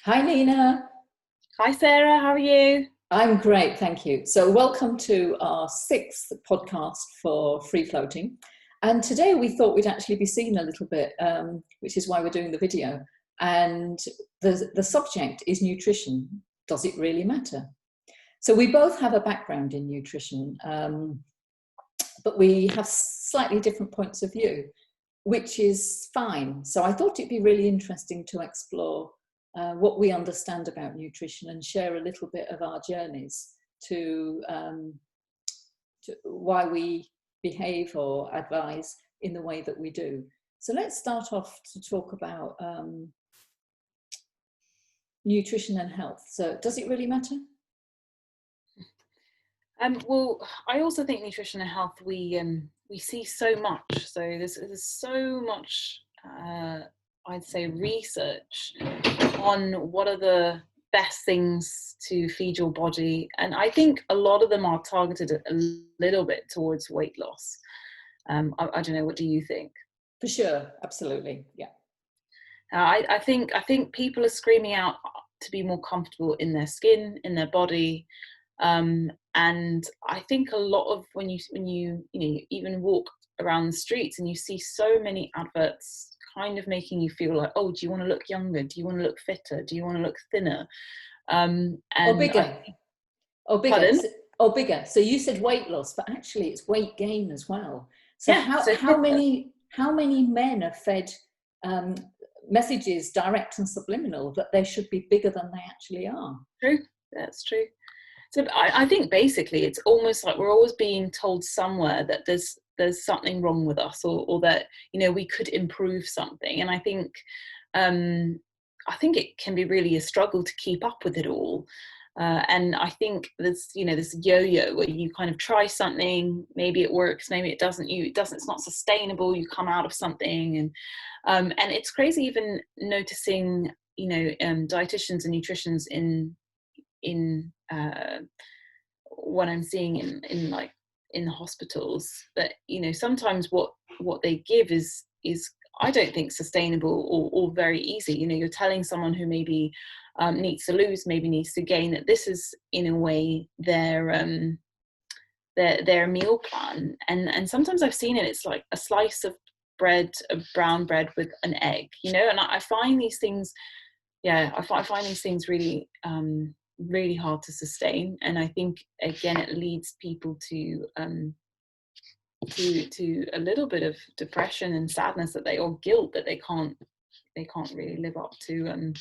Hi, Nina. Hi Sarah, how are you? I'm great, thank you. So, welcome to our sixth podcast for free floating. And today we thought we'd actually be seen a little bit, which is why we're doing the video. And the subject is nutrition. Does it really matter? So, we both have a background in nutrition, but we have slightly different points of view, which is fine. So, I thought it'd be really interesting to explore what we understand about nutrition and share a little bit of our journeys to why we behave or advise in the way that we do. So let's start off to talk about nutrition and health. So does it really matter? Well, I also think nutrition and health we see so much. So there's so much I'd say research on what are the best things to feed your body, and I think a lot of them are targeted a little bit towards weight loss. I don't know. What do you think? For sure, absolutely, yeah. I think people are screaming out to be more comfortable in their skin, in their body. And I think a lot of when you even walk around the streets and you see so many adverts kind of making you feel like, oh, do you want to look younger? Do you want to look fitter? Do you want to look thinner? Or bigger. Or bigger. Pardon? Or bigger. So you said weight loss, but actually it's weight gain as well. So Yeah, how many men are fed messages, direct and subliminal, that they should be bigger than they actually are? True. That's true. So I think basically it's almost like we're always being told somewhere that there's something wrong with us, or that we could improve something. And I think it can be really a struggle to keep up with it all. And I think there's this yo-yo where you kind of try something, maybe it works, maybe it doesn't. It's not sustainable. You come out of something, and it's crazy even noticing dietitians and nutritionists in what I'm seeing in the hospitals, that sometimes what they give is I don't think sustainable or very easy. You're telling someone who maybe needs to lose, maybe needs to gain, that this is in a way their meal plan, and sometimes I've seen it, it's like a slice of bread, of brown bread with an egg, and I find these things, I find these things really really hard to sustain. And I think again it leads people to a little bit of depression and sadness, or guilt, that they can't really live up to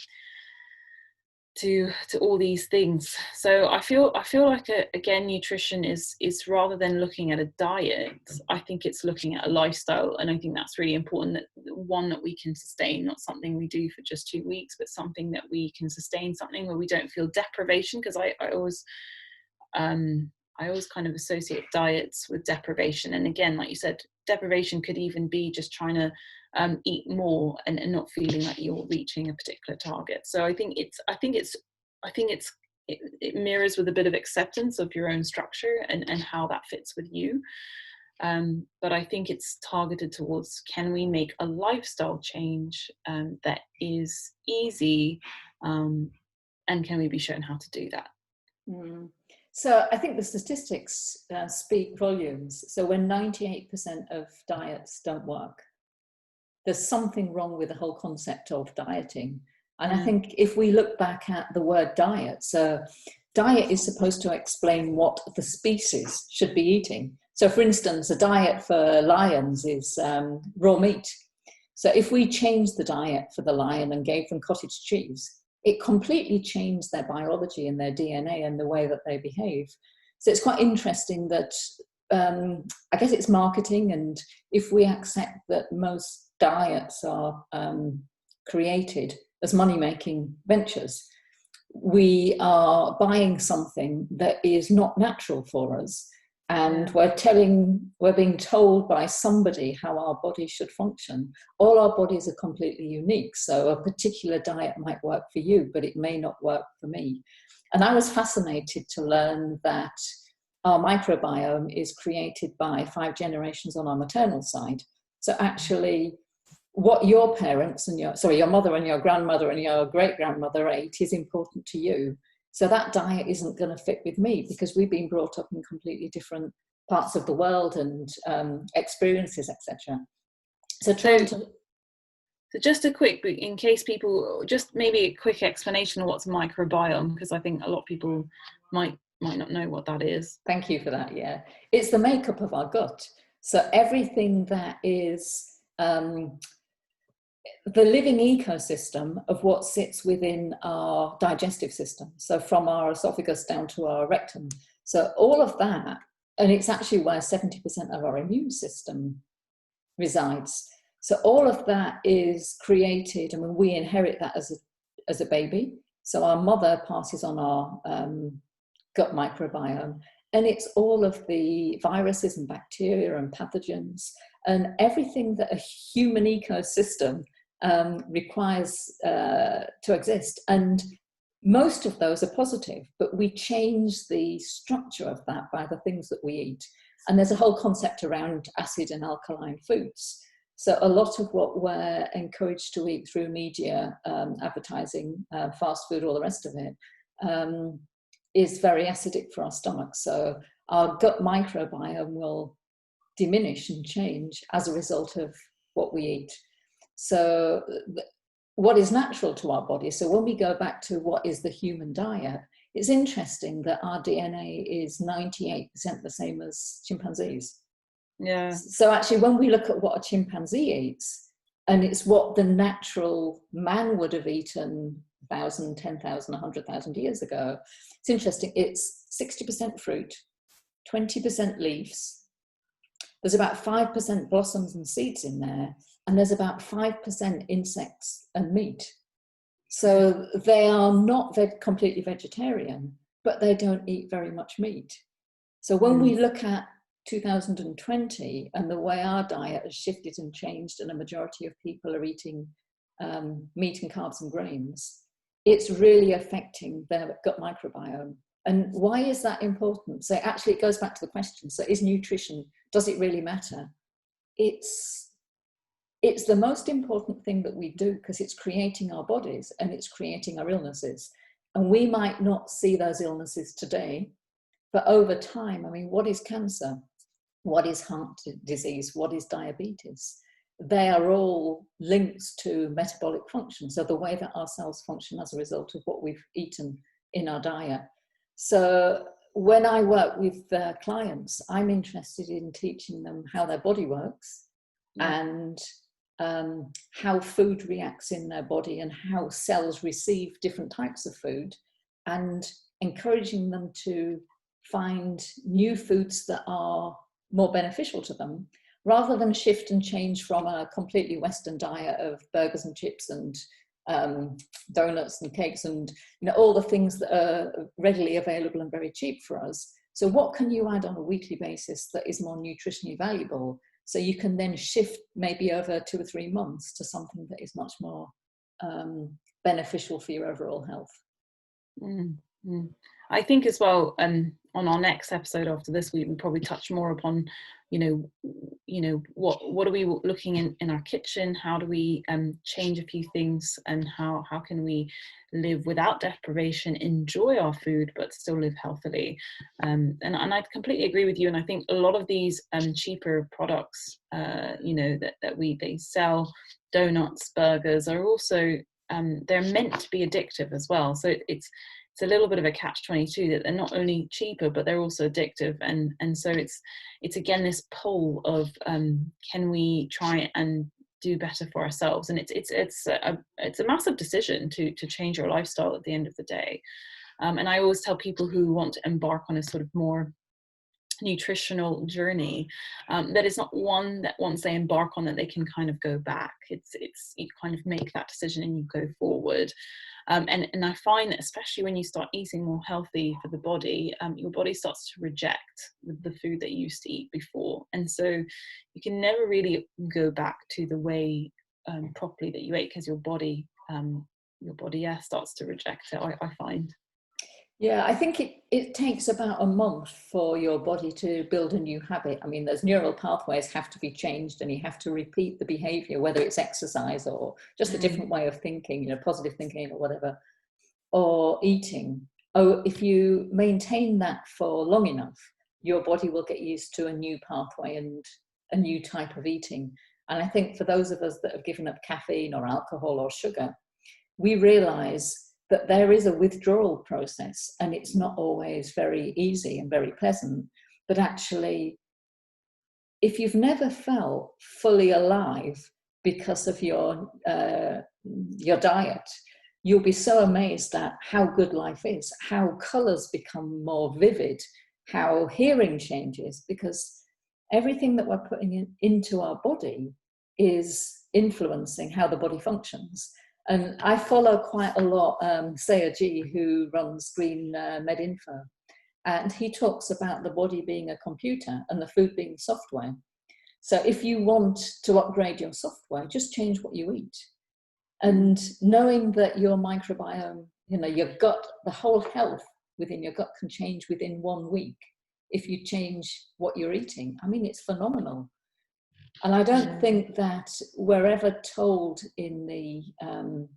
all these things. So I feel like again nutrition is rather than looking at a diet, I think it's looking at a lifestyle. And I think that's really important, that one that we can sustain, not something we do for just 2 weeks, but something that we can sustain, something where we don't feel deprivation. Because I always kind of associate diets with deprivation. And again, like you said, deprivation could even be just trying to eat more and not feeling like you're reaching a particular target. So I think it mirrors with a bit of acceptance of your own structure and how that fits with you. But I think it's targeted towards, can we make a lifestyle change that is easy, and can we be shown how to do that? So I think the statistics speak volumes. So when 98% of diets don't work, there's something wrong with the whole concept of dieting. And I think if we look back at the word diet, so diet is supposed to explain what the species should be eating. So for instance, a diet for lions is raw meat. So if we changed the diet for the lion and gave them cottage cheese, it completely changed their biology and their DNA and the way that they behave. So it's quite interesting that I guess it's marketing. And if we accept that most diets are created as money-making ventures, we are buying something that is not natural for us. And we're being told by somebody how our body should function. All our bodies are completely unique. So a particular diet might work for you, but it may not work for me. And I was fascinated to learn that our microbiome is created by 5 generations on our maternal side. So actually, what your parents and your mother and your grandmother and your great grandmother ate is important to you. So that diet isn't going to fit with me because we've been brought up in completely different parts of the world and experiences, etc. So trying to. So just a quick, in case people, just maybe a quick explanation of what's microbiome, because I think a lot of people might not know what that is. Thank you for that. Yeah, it's the makeup of our gut. So everything that is the living ecosystem of what sits within our digestive system. So from our esophagus down to our rectum. So all of that, and it's actually where 70% of our immune system resides. So all of that is created, I mean, we inherit that as a baby. So our mother passes on our gut microbiome, and it's all of the viruses and bacteria and pathogens and everything that a human ecosystem requires to exist. And most of those are positive, but we change the structure of that by the things that we eat. And there's a whole concept around acid and alkaline foods. So a lot of what we're encouraged to eat through media, advertising, fast food, all the rest of it, is very acidic for our stomach. So our gut microbiome will diminish and change as a result of what we eat. So what is natural to our body? So when we go back to what is the human diet, it's interesting that our DNA is 98% the same as chimpanzees. Yeah. So actually, when we look at what a chimpanzee eats, and it's what the natural man would have eaten 1,000, 10,000, 100,000 years ago, it's interesting. It's 60% fruit, 20% leaves. There's about 5% blossoms and seeds in there, and there's about 5% insects and meat. So they are not completely vegetarian, but they don't eat very much meat. So when we look at 2020 and the way our diet has shifted and changed, and a majority of people are eating meat and carbs and grains, it's really affecting their gut microbiome. And why is that important? So actually it goes back to the question, so is nutrition, does it really matter? It's the most important thing that we do, because it's creating our bodies and it's creating our illnesses. And we might not see those illnesses today, but over time, I mean, what is cancer? What is heart disease? What is diabetes? They are all links to metabolic function. So the way that our cells function as a result of what we've eaten in our diet. So when I work with clients, I'm interested in teaching them how their body works and how food reacts in their body and how cells receive different types of food, and encouraging them to find new foods that are more beneficial to them, rather than shift and change from a completely Western diet of burgers and chips and donuts and cakes and all the things that are readily available and very cheap for us. So what can you add on a weekly basis that is more nutritionally valuable, so you can then shift maybe over 2 or 3 months to something that is much more beneficial for your overall health? I think as well, on our next episode after this week, we probably touch more upon, what are we looking in our kitchen? How do we change a few things, and how can we live without deprivation, enjoy our food, but still live healthily? And I completely agree with you. And I think a lot of these cheaper products, that they sell, donuts, burgers, are also they're meant to be addictive as well. So it's a little bit of a catch-22, that they're not only cheaper, but they're also addictive. And so it's again this pull of can we try and do better for ourselves? And it's a massive decision to change your lifestyle at the end of the day. And I always tell people who want to embark on a sort of more nutritional journey, that it's not one that once they embark on it they can kind of go back. It's you kind of make that decision and you go forward. And I find that especially when you start eating more healthy for the body, your body starts to reject the food that you used to eat before, and so you can never really go back to the way properly that you ate, because your body starts to reject it, I find. Yeah, I think it takes about a month for your body to build a new habit. I mean, those neural pathways have to be changed and you have to repeat the behavior, whether it's exercise or just a different way of thinking, positive thinking or whatever, or eating. Oh, if you maintain that for long enough, your body will get used to a new pathway and a new type of eating. And I think for those of us that have given up caffeine or alcohol or sugar, we realize that there is a withdrawal process and it's not always very easy and very pleasant. But actually, if you've never felt fully alive because of your diet, you'll be so amazed at how good life is, how colors become more vivid, how hearing changes, because everything that we're putting into our body is influencing how the body functions. And I follow quite a lot Saya G, who runs Green MedInfo, and he talks about the body being a computer and the food being software. So if you want to upgrade your software, just change what you eat. And knowing that your microbiome, your gut, the whole health within your gut can change within 1 week if you change what you're eating. I mean, it's phenomenal. And I don't think that we're ever told in the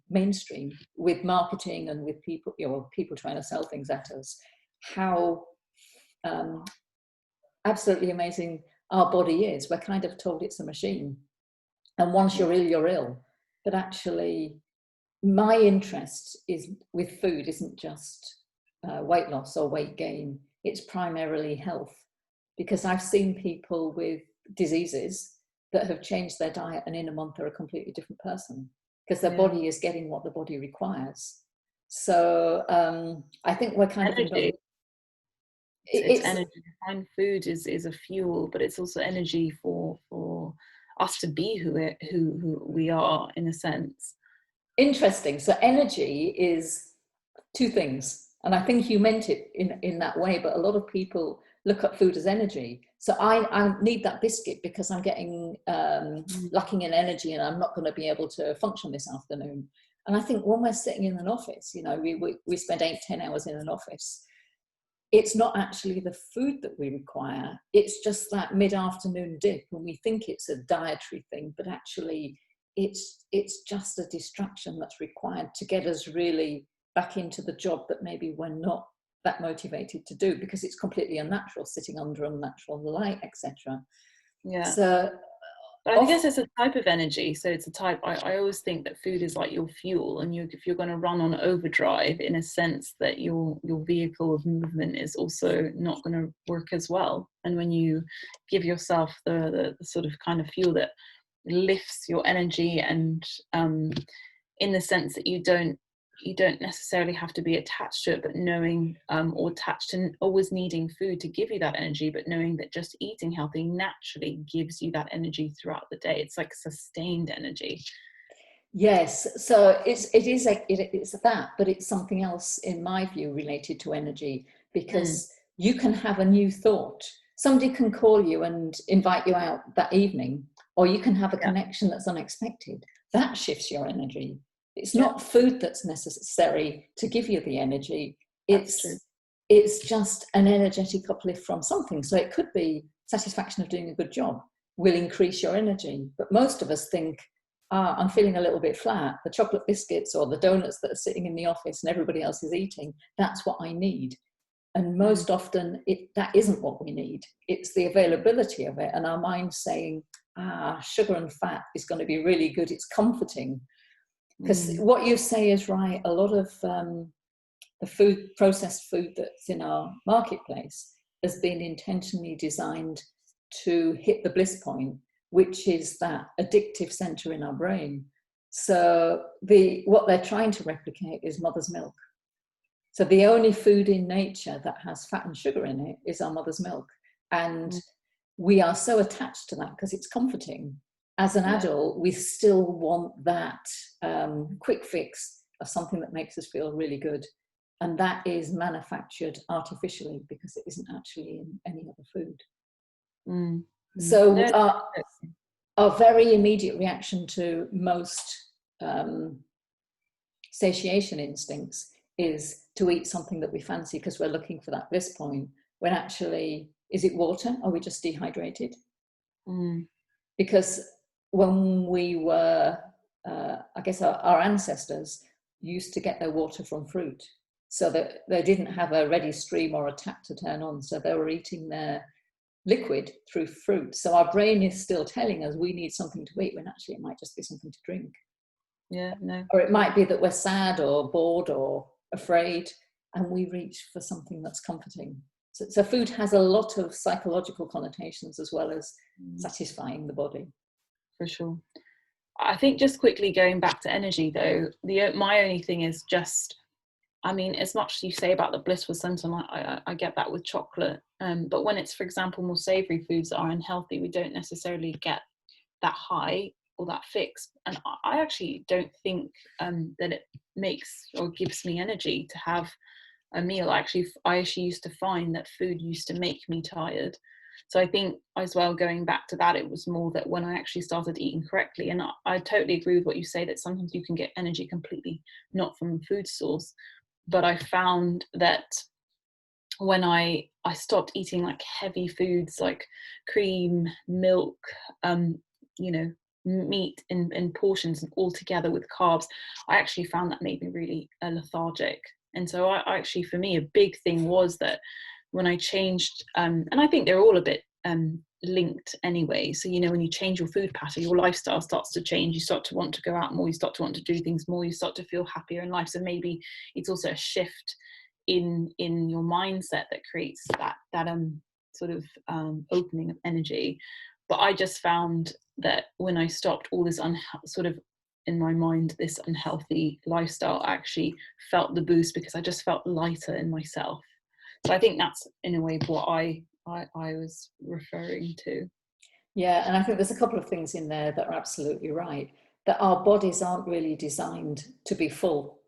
mainstream with marketing and with people, people trying to sell things at us, how absolutely amazing our body is. We're kind of told it's a machine. And once you're ill, you're ill. But actually, my interest with food isn't just weight loss or weight gain. It's primarily health. Because I've seen people with diseases that have changed their diet and in a month they're a completely different person because their body is getting what the body requires. So I think we're kind energy. of It's energy. Find food is a fuel, but it's also energy for us to be who we are in a sense. Interesting. So energy is two things, and I think you meant it in that way, but a lot of people look at food as energy. So I need that biscuit because I'm getting lacking in energy and I'm not going to be able to function this afternoon. And I think when we're sitting in an office, we spend 8-10 hours in an office. It's not actually the food that we require. It's just that mid-afternoon dip, and we think it's a dietary thing, but actually it's just a distraction that's required to get us really back into the job that maybe we're not that motivated to do because it's completely unnatural, sitting under unnatural light, etc. Yeah. So, but I guess it's a type of energy. So it's a type. I always think that food is like your fuel, and if you're going to run on overdrive, in a sense that your vehicle of movement is also not going to work as well. And when you give yourself the sort of kind of fuel that lifts your energy, and in the sense that you don't necessarily have to be attached to it, but knowing or attached and always needing food to give you that energy, but knowing that just eating healthy naturally gives you that energy throughout the day. It's like sustained energy. Yes, so it's that, but it's something else in my view related to energy, because you can have a new thought. Somebody can call you and invite you out that evening, or you can have a connection that's unexpected. That shifts your energy. It's not food that's necessary to give you the energy. It's just an energetic uplift from something. So it could be satisfaction of doing a good job will increase your energy. But most of us think, I'm feeling a little bit flat. The chocolate biscuits or the donuts that are sitting in the office and everybody else is eating, that's what I need. And most often that isn't what we need. It's the availability of it. And our mind's saying, sugar and fat is going to be really good. It's comforting. Because what you say is right. A lot of the processed food that's in our marketplace has been intentionally designed to hit the bliss point, which is that addictive center in our brain. So what they're trying to replicate is mother's milk. So the only food in nature that has fat and sugar in it is our mother's milk. And we are so attached to that because it's comforting. As an adult, we still want that quick fix of something that makes us feel really good. And that is manufactured artificially because it isn't actually in any other food. So our very immediate reaction to most satiation instincts is to eat something that we fancy because we're looking for that bliss point, when actually, is it water? Are we just dehydrated? Because when we were, I guess our ancestors used to get their water from fruit, so that they didn't have a ready stream or a tap to turn on, so they were eating their liquid through fruit. So our brain is still telling us we need something to eat, when actually it might just be something to drink. Yeah, no. Or it might be that we're sad or bored or afraid, and we reach for something that's comforting. So food has a lot of psychological connotations as well as satisfying the body. For sure. I think just quickly going back to energy though, my only thing is just, I mean, as much as you say about the blissful symptom, I get that with chocolate. But when it's, for example, more savoury foods that are unhealthy, we don't necessarily get that high or that fix. And I actually don't think that it makes or gives me energy to have a meal. I actually used to find that food used to make me tired. So I think as well, going back to that, it was more that when I actually started eating correctly, and I totally agree with what you say, that sometimes you can get energy completely not from a food source. But I found that when I stopped eating like heavy foods like cream, milk, meat in portions and all together with carbs, I actually found that made me really lethargic. And so I actually, for me, a big thing was that when I changed, and I think they're all a bit linked anyway. So, when you change your food pattern, your lifestyle starts to change. You start to want to go out more. You start to want to do things more. You start to feel happier in life. So maybe it's also a shift in your mindset that creates that sort of opening of energy. But I just found that when I stopped all this sort of, in my mind, this unhealthy lifestyle, I actually felt the boost because I just felt lighter in myself. So I think that's in a way what I was referring to. Yeah, and I think there's a couple of things in there that are absolutely right. That our bodies aren't really designed to be full.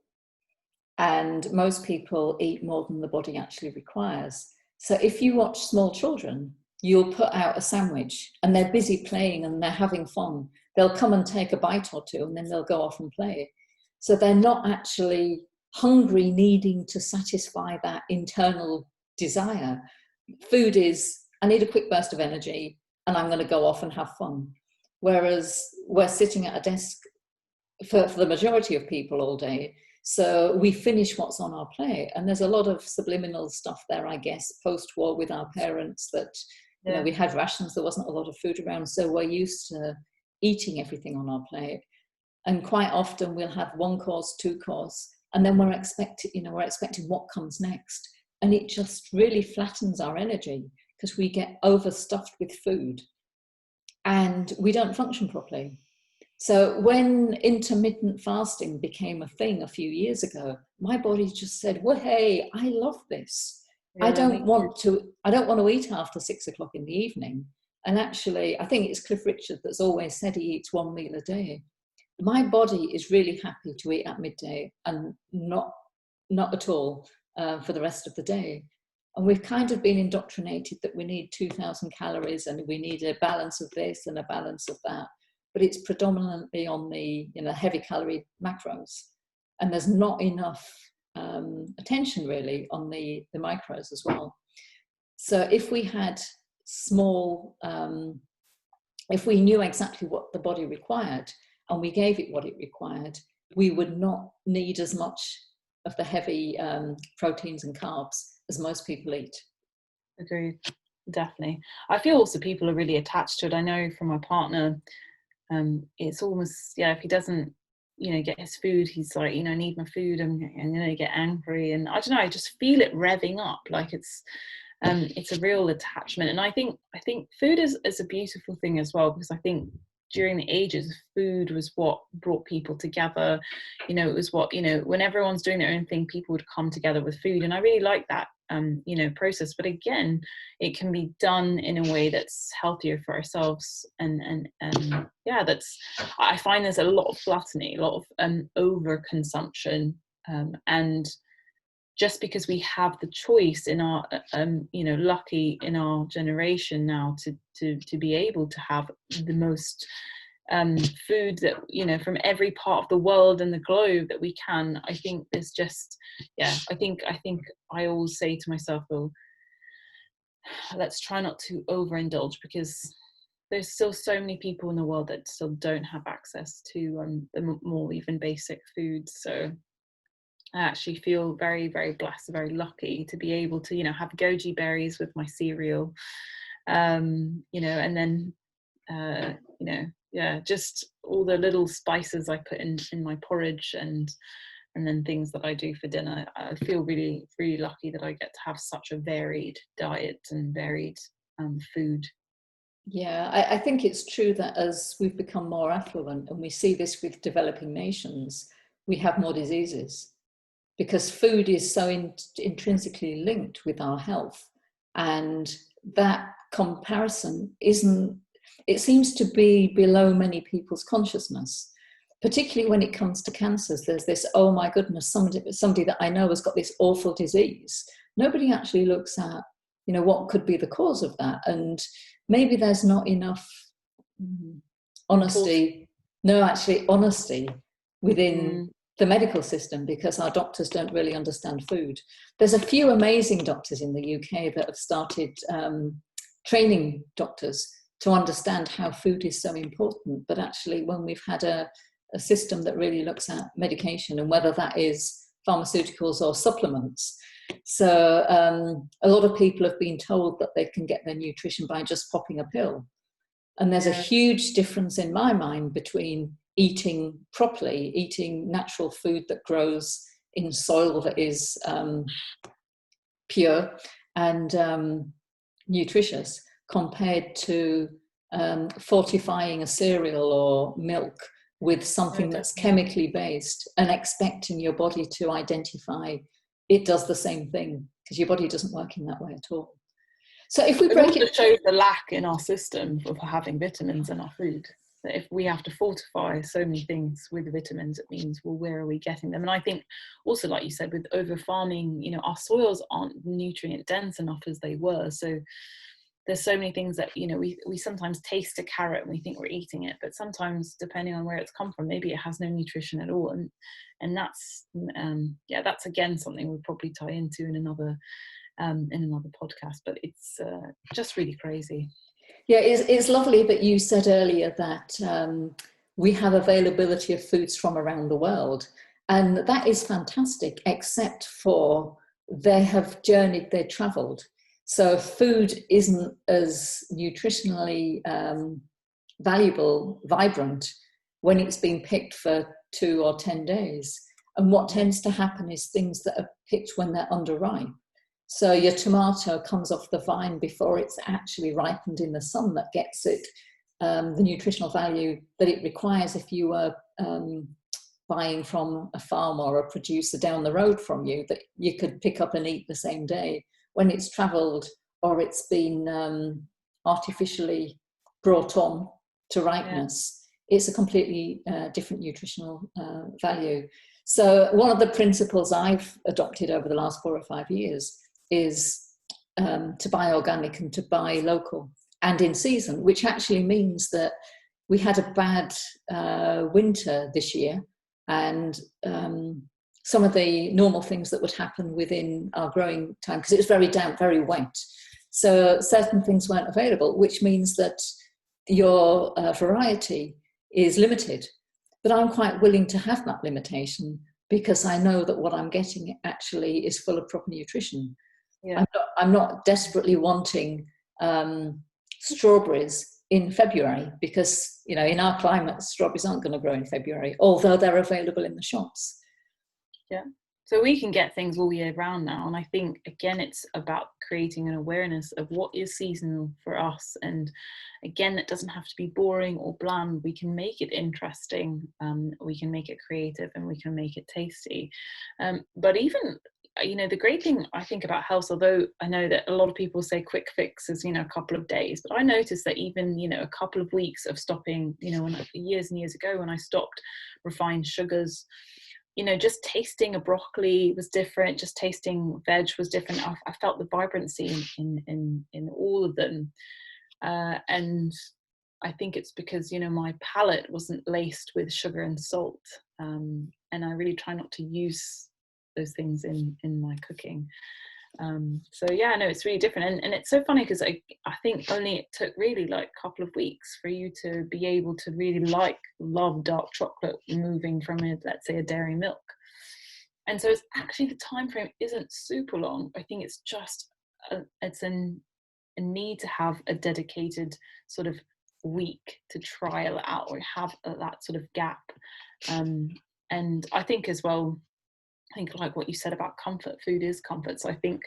And most people eat more than the body actually requires. So if you watch small children, you'll put out a sandwich and they're busy playing and they're having fun. They'll come and take a bite or two and then they'll go off and play. So they're not actually hungry, needing to satisfy that internal desire. Food is, I need a quick burst of energy and I'm going to go off and have fun. Whereas we're sitting at a desk for the majority of people all day. So we finish what's on our plate. And there's a lot of subliminal stuff there, I guess, post-war with our parents that, we had rations, there wasn't a lot of food around. So we're used to eating everything on our plate. And quite often we'll have one course, two course, and then we're expecting what comes next. And it just really flattens our energy because we get overstuffed with food and we don't function properly. So when intermittent fasting became a thing a few years ago, my body just said, well, hey, I love this. Yeah, I don't want to eat after 6 o'clock in the evening. And actually, I think it's Cliff Richard that's always said he eats one meal a day. My body is really happy to eat at midday and not at all for the rest of the day. And we've kind of been indoctrinated that we need 2,000 calories and we need a balance of this and a balance of that. But it's predominantly on the heavy calorie macros, and there's not enough attention really on the micros as well. So if we had if we knew exactly what the body required and we gave it what it required, we would not need as much of the heavy proteins and carbs as most people eat. Agreed, definitely. I feel also people are really attached to it. I know from my partner, it's almost, if he doesn't get his food, he's like, I need my food, and I'm gonna get angry, and I don't know, I just feel it revving up, like it's a real attachment. And I think food is a beautiful thing as well, because I think during the ages, food was what brought people together. It was what, when everyone's doing their own thing, people would come together with food, and I really like that process. But again, it can be done in a way that's healthier for ourselves, and I find there's a lot of gluttony, a lot of overconsumption, and just because we have the choice in our lucky in our generation now to be able to have the most food that, you know, from every part of the world and the globe that we can. I think there's just, yeah, I think I always say to myself, well, let's try not to overindulge, because there's still so many people in the world that still don't have access to the more even basic foods. So I actually feel very, very blessed, very lucky to be able to, you know, have goji berries with my cereal, you know, and then, you know, yeah, just all the little spices I put in my porridge, and then things that I do for dinner. I feel really, really lucky that I get to have such a varied diet and varied food. Yeah, I think it's true that as we've become more affluent, and we see this with developing nations, we have more diseases, because food is so intrinsically linked with our health. And that comparison isn't, it seems to be below many people's consciousness, particularly when it comes to cancers. There's this, oh my goodness, somebody that I know has got this awful disease. Nobody actually looks at, you know, what could be the cause of that. And maybe there's not enough honesty, no, actually honesty within the medical system, because our doctors don't really understand food. There's a few amazing doctors in the UK that have started training doctors to understand how food is so important. But actually, when we've had a system that really looks at medication, and whether that is pharmaceuticals or supplements, so a lot of people have been told that they can get their nutrition by just popping a pill. And there's a huge difference in my mind between eating properly, eating natural food that grows in soil that is pure and nutritious, compared to fortifying a cereal or milk with something that's chemically based, and expecting your body to identify it does the same thing, because your body doesn't work in that way at all. So if we break it, shows the lack in our system of having vitamins in our food. That if we have to fortify so many things with vitamins, it means, well, where are we getting them? And I think also, like you said, with over farming, you know, our soils aren't nutrient dense enough as they were. So there's so many things that, you know, we sometimes taste a carrot and we think we're eating it, but sometimes, depending on where it's come from, maybe it has no nutrition at all. And that's yeah, that's again something we'll probably tie into in another podcast. But it's just really crazy. Yeah, it's lovely that you said earlier that we have availability of foods from around the world, and that is fantastic, except for they have journeyed, they travelled. So food isn't as nutritionally valuable, vibrant, when it's been picked for 2 or 10 days. And what tends to happen is things that are picked when they're underripe. So your tomato comes off the vine before it's actually ripened in the sun, that gets it the nutritional value that it requires if you were buying from a farm or a producer down the road from you, that you could pick up and eat the same day. When it's travelled or it's been artificially brought on to ripeness, it's a completely different nutritional value. So one of the principles I've adopted over the last 4 or 5 years is to buy organic and to buy local and in season, which actually means that we had a bad winter this year, and some of the normal things that would happen within our growing time, because it was very damp, very wet, so certain things weren't available, which means that your variety is limited. But I'm quite willing to have that limitation, because I know that what I'm getting actually is full of proper nutrition. Yeah. I'm not desperately wanting strawberries in February, because, you know, in our climate, strawberries aren't going to grow in February, although they're available in the shops. Yeah. So we can get things all year round now. And I think, again, it's about creating an awareness of what is seasonal for us. And again, it doesn't have to be boring or bland. We can make it interesting. We can make it creative, and we can make it tasty. But even, you know, the great thing I think about health, although I know that a lot of people say quick fix is, you know, a couple of days, but I noticed that even, you know, a couple of weeks of stopping, you know, years and years ago when I stopped refined sugars, you know, just tasting a broccoli was different, just tasting veg was different. I felt the vibrancy in all of them. And I think it's because, you know, my palate wasn't laced with sugar and salt, and I really try not to use those things in my cooking. So yeah, no, it's really different, and it's so funny because I think only it took really like a couple of weeks for you to be able to really love dark chocolate, moving from let's say a dairy milk. And so it's actually, the time frame isn't super long. I think it's just it's a need to have a dedicated sort of week to trial out, or have that sort of gap. And I think as well, I think like what you said about comfort, food is comfort. So I think,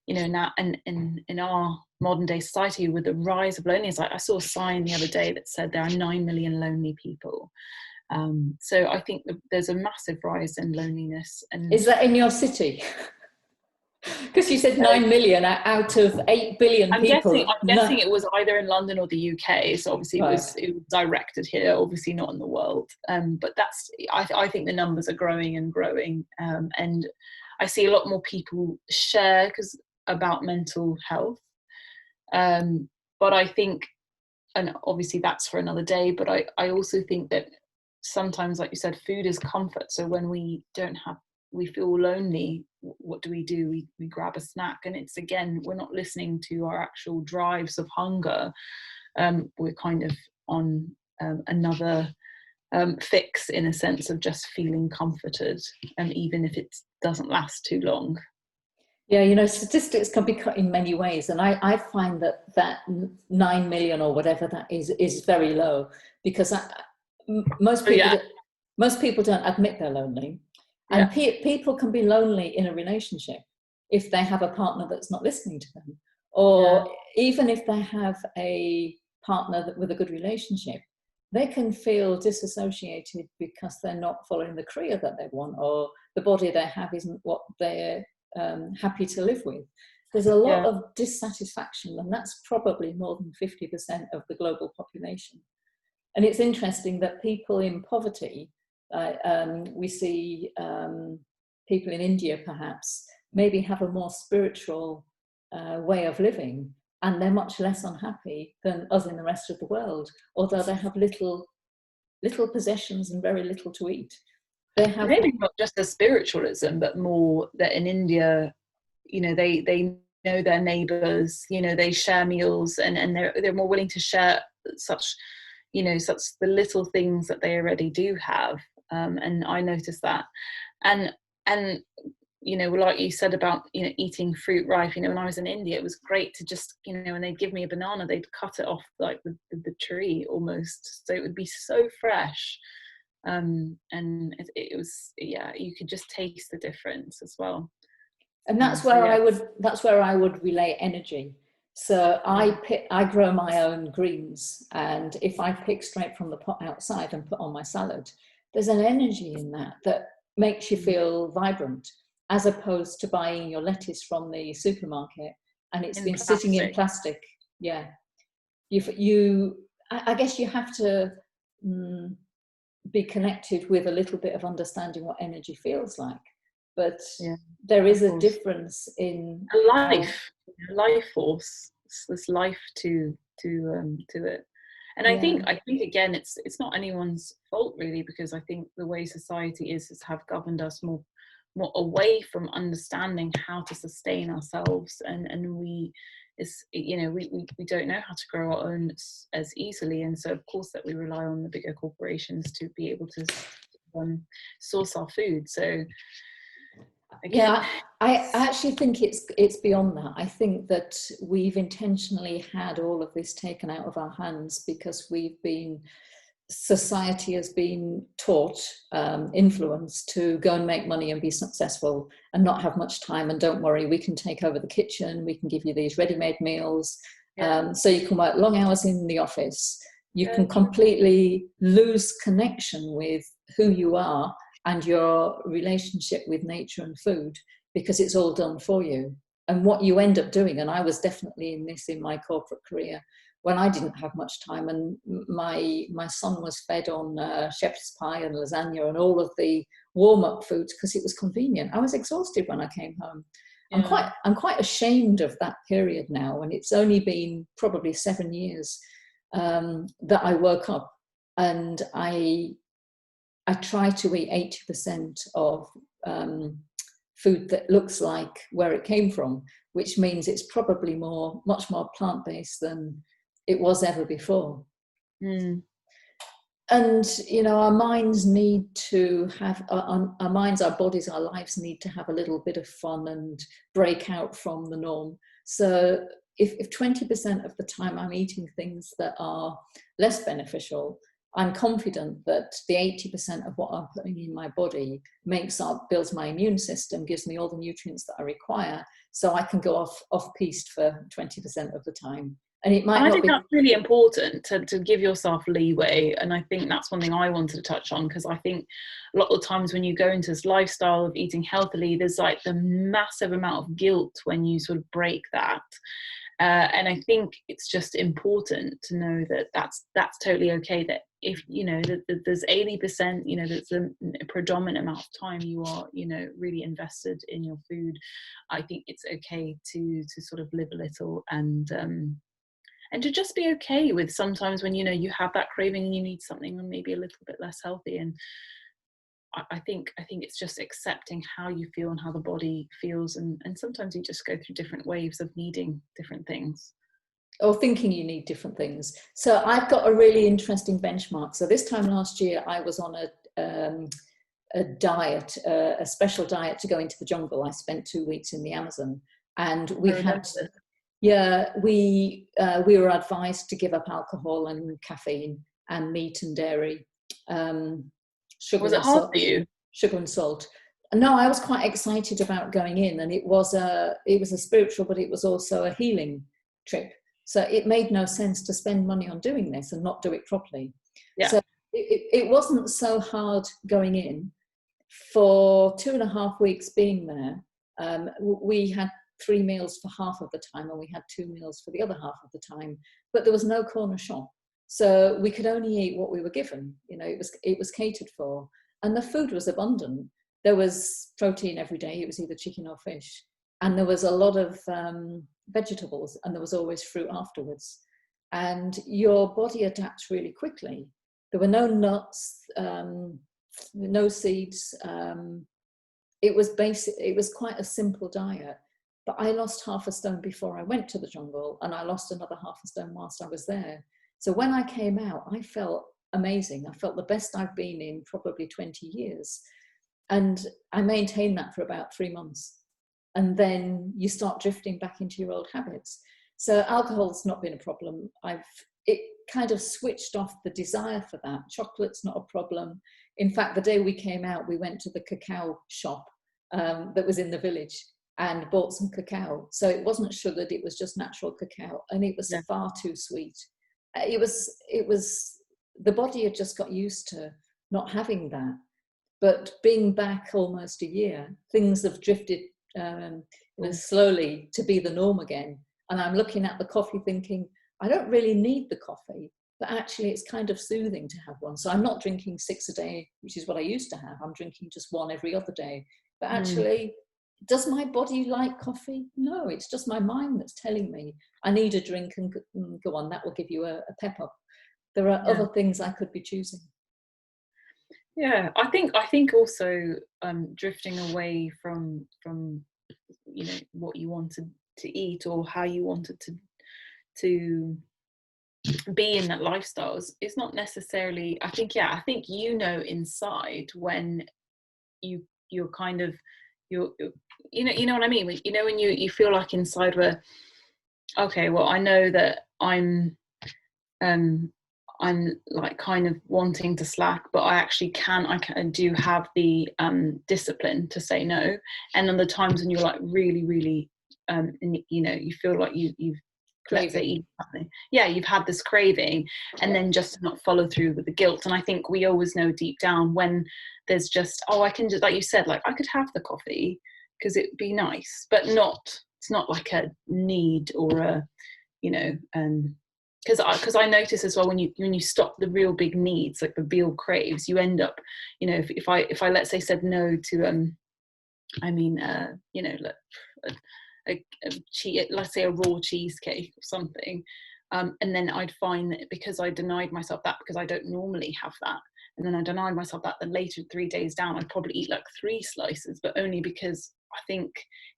you know, now in our modern day society, with the rise of loneliness, I saw a sign the other day that said there are 9 million lonely people. So I think there's a massive rise in loneliness. And is that in your city? Because you said 9 million out of 8 billion people. I'm guessing it was either in London or the UK. So obviously it was directed here, obviously not in the world. But I think the numbers are growing and growing. And I see a lot more people share about mental health. But I think, and obviously that's for another day, but I also think that sometimes, like you said, food is comfort. So when we feel lonely, what do? We grab a snack, and it's, again, we're not listening to our actual drives of hunger. We're kind of on another fix, in a sense of just feeling comforted, even if it doesn't last too long. Yeah, you know, statistics can be cut in many ways, and I find that 9 million or whatever that is very low, because most people don't admit they're lonely. And people can be lonely in a relationship if they have a partner that's not listening to them, or even if they have a partner with a good relationship, they can feel disassociated because they're not following the career that they want, or the body they have isn't what they're happy to live with. There's a lot of dissatisfaction, and that's probably more than 50% of the global population. And it's interesting that people in poverty, we see people in India perhaps maybe have a more spiritual way of living, and they're much less unhappy than us in the rest of the world, although they have little possessions and very little to eat. They have maybe not just the spiritualism, but more that in India, you know, they know their neighbors, you know, they share meals, and they're more willing to share such the little things that they already do have. And I noticed that, and you know, like you said about, you know, eating fruit ripe, you know, when I was in India, it was great to just, you know, when they'd give me a banana, they'd cut it off like the tree almost, so it would be so fresh. And it was, you could just taste the difference as well. And that's where I would relay energy. So I grow my own greens, and if I pick straight from the pot outside and put on my salad, there's an energy in that makes you feel vibrant, as opposed to buying your lettuce from the supermarket and it's been sitting in plastic. Yeah, I guess you have to be connected with a little bit of understanding what energy feels like. But there is a difference in life force. There's life to it, and I think again, it's not anyone's fault really, because I think the way society is have governed us more away from understanding how to sustain ourselves, and we don't know how to grow our own as easily, and so of course that we rely on the bigger corporations to be able to source our food. So again, I actually think it's beyond that. I think that we've intentionally had all of this taken out of our hands because society has been taught, influenced to go and make money and be successful and not have much time. And don't worry, we can take over the kitchen. We can give you these ready-made meals. So you can work long hours in the office. You can completely lose connection with who you are and your relationship with nature and food, because it's all done for you. And what you end up doing, and I was definitely in this in my corporate career, when I didn't have much time, and my son was fed on shepherd's pie and lasagna and all of the warm-up foods because it was convenient. I was exhausted when I came home. I'm quite ashamed of that period now, and it's only been probably 7 years that I woke up, and I try to eat 80% of food that looks like where it came from, which means it's probably much more plant-based than it was ever before. Mm. And, you know, our minds need to have, our minds, our bodies, our lives need to have a little bit of fun and break out from the norm. So if 20% of the time I'm eating things that are less beneficial, I'm confident that the 80% of what I'm putting in my body builds my immune system, gives me all the nutrients that I require, so I can go off piste for 20% of the time. And it might and I not think be. that's really important to give yourself leeway. And I think that's one thing I wanted to touch on, because I think a lot of the times when you go into this lifestyle of eating healthily, there's like the massive amount of guilt when you sort of break that. And I think it's just important to know that that's totally okay. That if, you know, that there's 80%, you know, that's a predominant amount of time you are, you know, really invested in your food. I think it's okay to sort of live a little, and to just be okay with sometimes when, you know, you have that craving and you need something maybe a little bit less healthy. And I think it's just accepting how you feel and how the body feels, and sometimes you just go through different waves of needing different things. Or thinking you need different things. So I've got a really interesting benchmark. So this time last year, I was on a diet, a special diet to go into the jungle. I spent 2 weeks in the Amazon, and we were advised to give up alcohol and caffeine and meat and dairy. Sugar. Was it hard for you? Sugar and salt. No, I was quite excited about going in, and it was a spiritual, but it was also a healing trip. So it made no sense to spend money on doing this and not do it properly. Yeah. So it wasn't so hard going in. For 2.5 weeks being there, we had 3 meals for half of the time, and we had 2 meals for the other half of the time. But there was no corner shop, so we could only eat what we were given. You know, it was catered for, and the food was abundant. There was protein every day. It was either chicken or fish, and there was a lot of vegetables, and there was always fruit afterwards. And your body adapts really quickly. There were no nuts, no seeds. It was quite a simple diet. But I lost 0.5 stone before I went to the jungle, and I lost another 0.5 stone whilst I was there. So when I came out, I felt amazing. I felt the best I've been in probably 20 years. And I maintained that for about 3 months. And then you start drifting back into your old habits. So alcohol's not been a problem. It kind of switched off the desire for that. Chocolate's not a problem. In fact, the day we came out, we went to the cacao shop that was in the village and bought some cacao. So it wasn't sugared, it was just natural cacao. And it was far too sweet. It was, the body had just got used to not having that. But being back almost a year, things have drifted slowly to be the norm again. And I'm looking at the coffee thinking, I don't really need the coffee, but actually it's kind of soothing to have one. So I'm not drinking 6 a day, which is what I used to have. I'm drinking just 1 every other day. But actually, does my body like coffee? No, it's just my mind that's telling me I need a drink, and go on, that will give you a pep up. There are other things I could be choosing. Yeah, I think also drifting away from you know what you wanted to eat or how you wanted to be in that lifestyle is not necessarily. I think you know inside when you're kind of you know what I mean. You know when you feel like inside where, okay, well I know that I'm like kind of wanting to slack, but I do have the discipline to say no. And then the times when you're like really, really, you know, you feel like you've let's say eat something. Yeah, you've had this craving, and then just to not follow through with the guilt. And I think we always know deep down when there's just, I can just, like you said, like I could have the coffee because it'd be nice, but it's not like a need or a, you know, because I notice as well when you stop the real big needs, like the real craves, you end up, you know, if I let's say said no to you know, let's say a raw cheesecake or something, And then I'd find that because I denied myself that, because I don't normally have that, and then I denied myself that, then later 3 days down I'd probably eat like 3 slices, but only because I think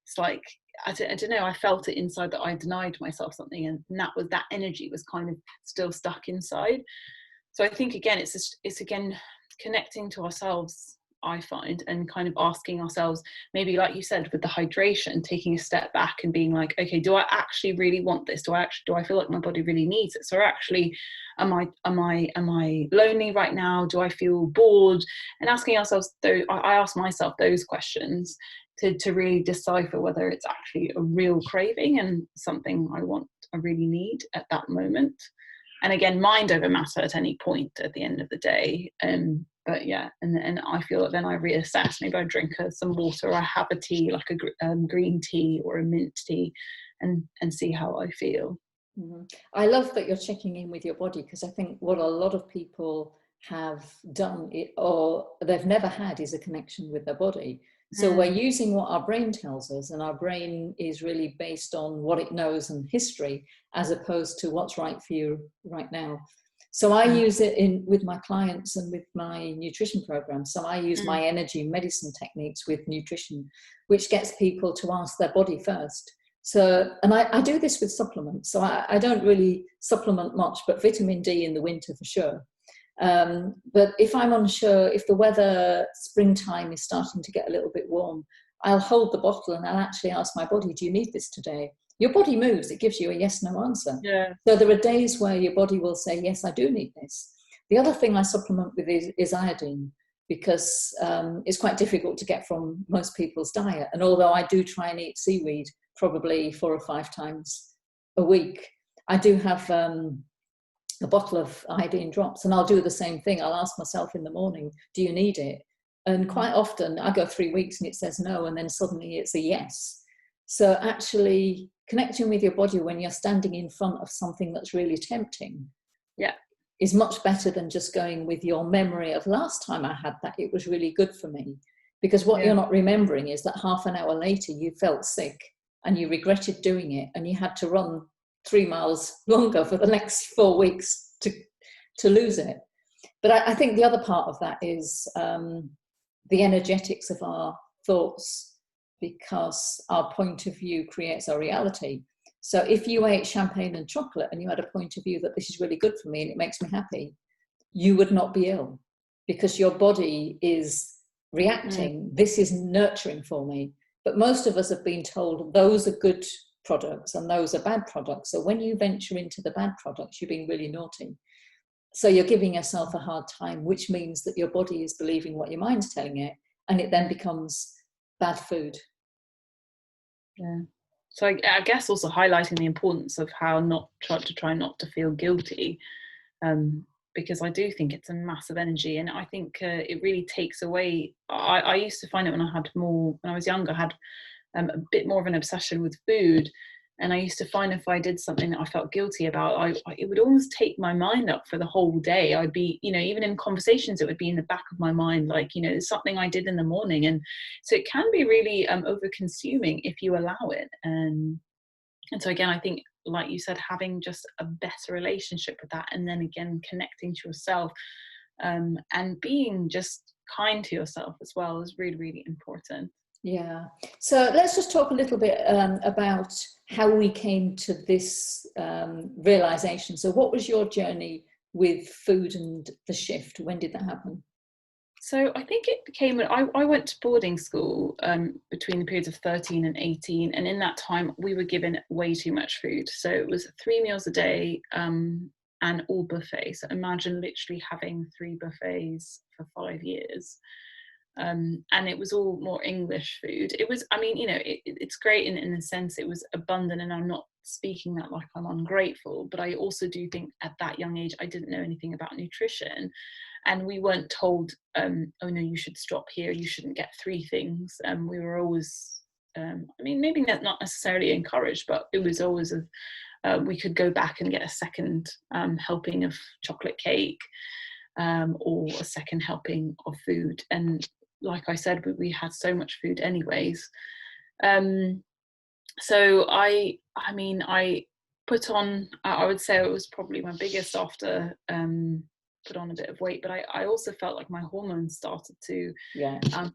it's like, I don't know, I felt it inside that I denied myself something, and that energy was kind of still stuck inside. So I think again, it's again connecting to ourselves, I find, and kind of asking ourselves, maybe like you said with the hydration, taking a step back and being like, okay, do I actually really want this? Do I feel like my body really needs it? So actually, am I lonely right now? Do I feel bored? And asking ourselves I ask myself those questions to really decipher whether it's actually a real craving and something I really need at that moment. And again, mind over matter at any point at the end of the day. But yeah, and I feel that then I reassess. Maybe I drink some water, or I have a tea, like a green tea or a mint tea, and see how I feel. Mm-hmm. I love that you're checking in with your body, because I think what a lot of people have done or they've never had is a connection with their body. So we're using what our brain tells us, and our brain is really based on what it knows and history, as opposed to what's right for you right now. So I use it with my clients and with my nutrition program. So I use my energy medicine techniques with nutrition, which gets people to ask their body first. So, and I do this with supplements. So I don't really supplement much, but vitamin D in the winter for sure. But if I'm unsure, if the weather, springtime is starting to get a little bit warm, I'll hold the bottle and I'll actually ask my body, do you need this today? Your body moves, it gives you a yes, no answer. Yeah. So there are days where your body will say, yes, I do need this. The other thing I supplement with is iodine, because it's quite difficult to get from most people's diet. And although I do try and eat seaweed probably 4 or 5 times a week, I do have a bottle of iodine drops, and I'll do the same thing. I'll ask myself in the morning, do you need it? And quite often I go 3 weeks and it says no, and then suddenly it's a yes. So actually connecting with your body when you're standing in front of something that's really tempting, yeah, is much better than just going with your memory of last time I had that, it was really good for me. Because what you're not remembering is that half an hour later you felt sick and you regretted doing it, and you had to run 3 miles longer for the next 4 weeks to lose it. But I think the other part of that is the energetics of our thoughts, because our point of view creates our reality. So if you ate champagne and chocolate and you had a point of view that this is really good for me and it makes me happy, you would not be ill, because your body is reacting, this is nurturing for me. But most of us have been told those are good products and those are bad products. So when you venture into the bad products, you're being really naughty. So you're giving yourself a hard time, which means that your body is believing what your mind's telling it, and it then becomes bad food. Yeah. So I guess also highlighting the importance of how try not to feel guilty, because I do think it's a massive energy, and I think it really takes away. I used to find it when I was younger, I had a bit more of an obsession with food, and I used to find if I did something that I felt guilty about, it would almost take my mind up for the whole day. I'd be, even in conversations, it would be in the back of my mind, like, there's something I did in the morning. And so it can be really over consuming if you allow it. And so again, I think, like you said, having just a better relationship with that, and then again, connecting to yourself, and being just kind to yourself as well, is really, really important. Yeah. So let's just talk a little bit about how we came to this realization. So what was your journey with food and the shift? When did that happen? So I think it became, I went to boarding school between the periods of 13 and 18. And in that time, we were given way too much food. So it was 3 meals a day and all buffets. So imagine literally having 3 buffets for 5 years. And it was all more English food. It was, it's great in the sense it was abundant, and I'm not speaking that like I'm ungrateful, but I also do think at that young age, I didn't know anything about nutrition. And we weren't told, oh no, you should stop here, you shouldn't get 3 things. And we were always, maybe not necessarily encouraged, but it was always we could go back and get a second helping of chocolate cake, or a second helping of food. And like I said, we had so much food anyways. So I put on, I would say it was probably my biggest after put on a bit of weight, but I also felt like my hormones started to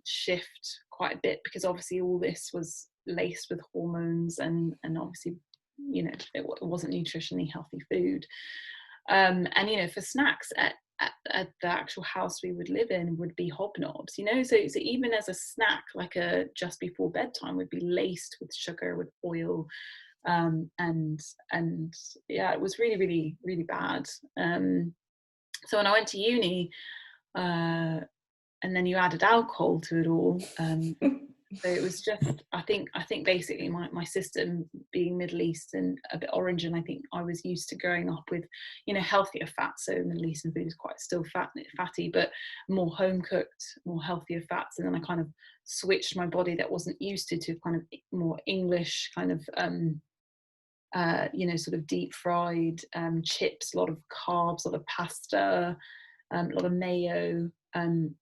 shift quite a bit, because obviously all this was laced with hormones, and obviously, you know, it wasn't nutritionally healthy food. And, you know, for snacks at the actual house we would live in would be hobnobs, you know, so even as a snack, like a just before bedtime, would be laced with sugar, with oil, and yeah, it was really, really, really bad. So when I went to uni, and then you added alcohol to it all, so it was just, I think basically my system, being Middle Eastern, a bit orange, and I think I was used to growing up with, you know, healthier fats. So Middle Eastern food is quite still fatty, but more home cooked, more healthier fats. And then I kind of switched my body that wasn't used to kind of more English kind of, you know, sort of deep fried chips, a lot of carbs, a lot of pasta, a lot of mayo.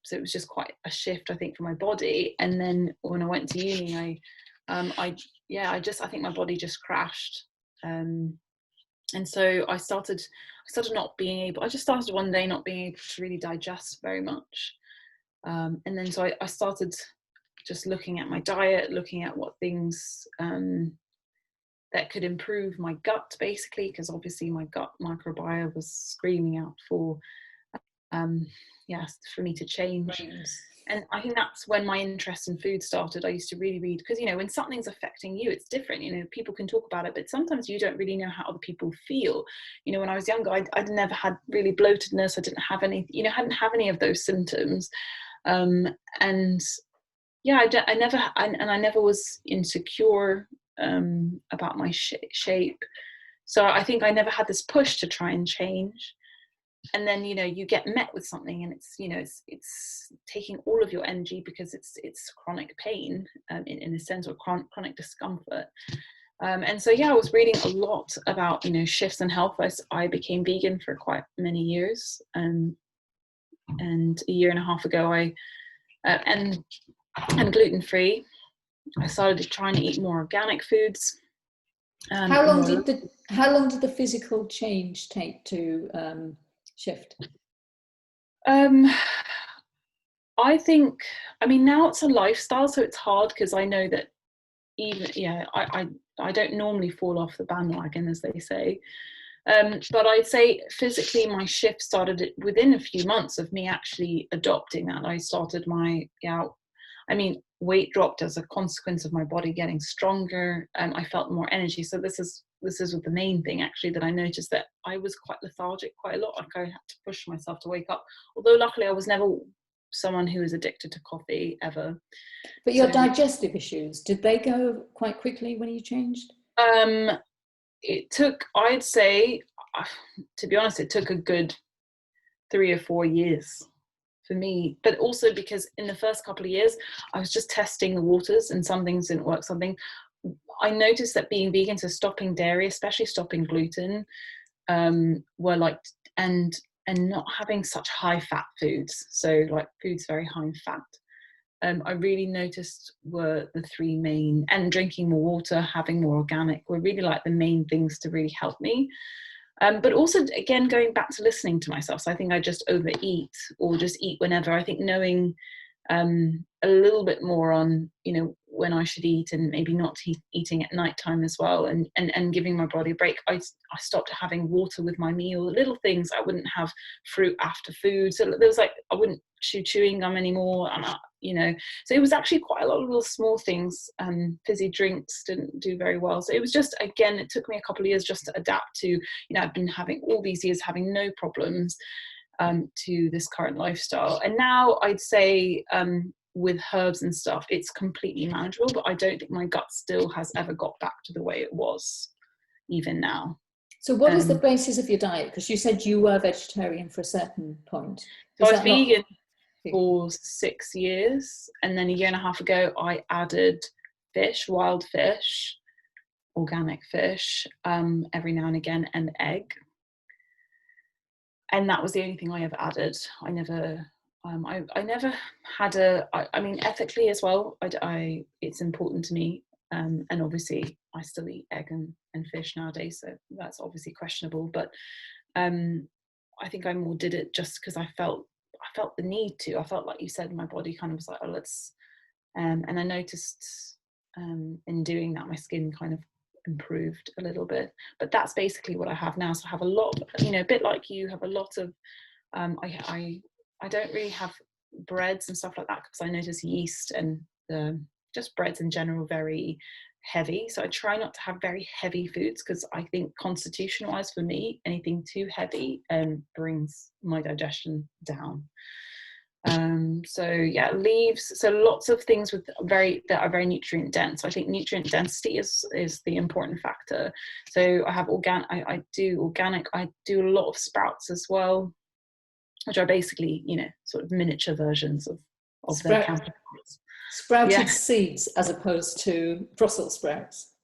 So it was just quite a shift, I think, for my body. And then when I went to uni, I think my body just crashed. And so I started not being able, I just started one day not being able to really digest very much. And then so I started just looking at my diet, looking at what things that could improve my gut, basically, because obviously my gut microbiome was screaming out for for me to change. And I think that's when my interest in food started. I used to really read, because, you know, when something's affecting you, it's different. You know, people can talk about it, but sometimes you don't really know how other people feel. You know, when I was younger, I'd never had really bloatedness. I didn't have any, you know, hadn't have any of those symptoms. And yeah, I never was insecure about my shape. So I think I never had this push to try and change. And then, you know, you get met with something, and it's, you know, it's taking all of your energy, because it's chronic pain, in a sense, or chronic discomfort. And so, yeah, I was reading a lot about, you know, shifts in health. I became vegan for quite many years, and a year and a half ago, and gluten-free. I started trying to eat more organic foods. How long did the physical change take to shift? I think, I mean, now it's a lifestyle, so it's hard, because I know that even, yeah, I don't normally fall off the bandwagon, as they say. But I'd say physically my shift started within a few months of me actually adopting that. I started weight dropped as a consequence of my body getting stronger. I felt more energy. So this is the main thing, actually, that I noticed, that I was quite lethargic quite a lot. Like, I had to push myself to wake up. Although luckily I was never someone who was addicted to coffee ever. But your digestive issues, did they go quite quickly when you changed? It took, I'd say, to be honest, it took a good 3 or 4 years for me, but also because in the first couple of years I was just testing the waters, and some things didn't work. I noticed that being vegan, so stopping dairy, especially stopping gluten, were like, and not having such high fat foods, so like foods very high in fat, I really noticed were the three main, and drinking more water, having more organic, were really like the main things to really help me. But also, again, going back to listening to myself. So I think I just overeat, or just eat whenever. I think knowing a little bit more on, you know, when I should eat, and maybe not eating at nighttime as well, and giving my body a break. I stopped having water with my meal, little things. I wouldn't have fruit after food. So there was like, I wouldn't chew chewing gum anymore. And you know, so it was actually quite a lot of little small things. Fizzy drinks didn't do very well. So it was just, again, it took me a couple of years just to adapt to, you know, I've been having all these years having no problems to this current lifestyle. And now I'd say with herbs and stuff, it's completely manageable, but I don't think my gut still has ever got back to the way it was, even now. So what is the basis of your diet? Because you said you were vegetarian for a certain point. So I was vegan for 6 years, and then a year and a half ago I added fish, wild fish, organic fish, every now and again, and egg. And that was the only thing I ever added. I never had I mean, ethically as well, it's important to me. And obviously I still eat egg and fish nowadays, so that's obviously questionable. But I think I more did it just because I felt the need to. I felt, like you said, my body kind of was like, oh, let's. And I noticed in doing that, my skin kind of improved a little bit. But that's basically what I have now. So I have a lot, a bit like you, have a lot of. I don't really have breads and stuff like that because I notice yeast and just breads in general very heavy. So I try not to have very heavy foods because I think constitution wise for me, anything too heavy brings my digestion down. So yeah, leaves. So lots of things that are very nutrient dense. I think nutrient density is the important factor. So I have organic. I do organic. I do a lot of sprouts as well, which are basically sort of miniature versions of their counterparts. Sprouted seeds as opposed to Brussels sprouts.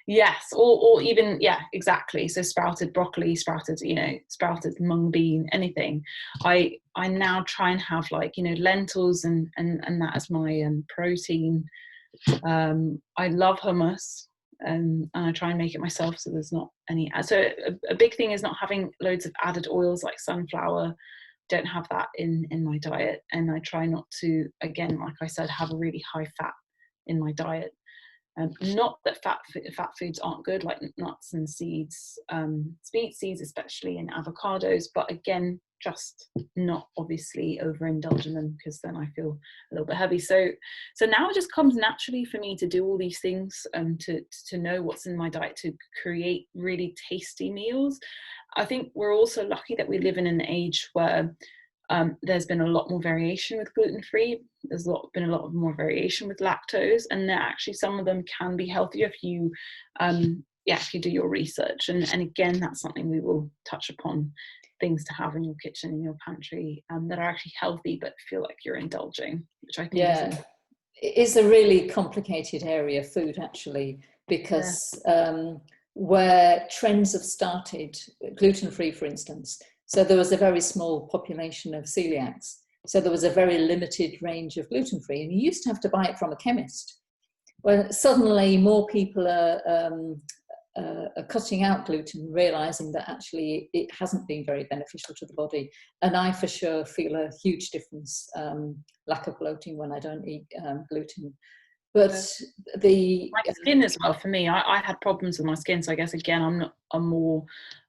Yes, or even, yeah, exactly. So sprouted broccoli, sprouted mung bean, anything. I now try and have lentils and that as my protein. I love hummus, and I try and make it myself, so there's not any. So a big thing is not having loads of added oils like sunflower. Don't have that in my diet, and I try not to, again, like I said, have a really high fat in my diet. Not that fat foods aren't good, like nuts and seeds, sweet seeds especially, and avocados, but again, just not obviously overindulge in them because then I feel a little bit heavy. So now it just comes naturally for me to do all these things, to know what's in my diet, to create really tasty meals. I think we're also lucky that we live in an age where there's been a lot more variation with gluten-free. There's been a lot more variation with lactose, and actually some of them can be healthier if you do your research. And again, that's something we will touch upon, things to have in your kitchen, in your pantry, that are actually healthy but feel like you're indulging, which I think is a really complicated area, food, actually, because where trends have started, gluten-free, for instance. So there was a very small population of celiacs. So there was a very limited range of gluten-free, and you used to have to buy it from a chemist. Well, suddenly more people are cutting out gluten, realizing that actually it hasn't been very beneficial to the body. And I for sure feel a huge difference, lack of bloating when I don't eat gluten. But my skin as well, for me, I had problems with my skin. So I guess, again, I'm more,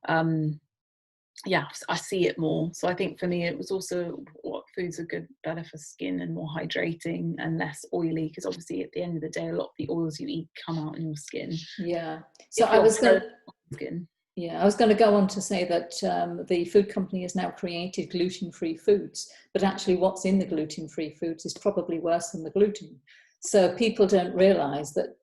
I see it more. So I think for me, it was also what foods are better for skin and more hydrating and less oily, because obviously at the end of the day, a lot of the oils you eat come out in your skin. Yeah. So I was going to go on to say that the food company has now created gluten-free foods, but actually what's in the gluten-free foods is probably worse than the gluten. So people don't realize that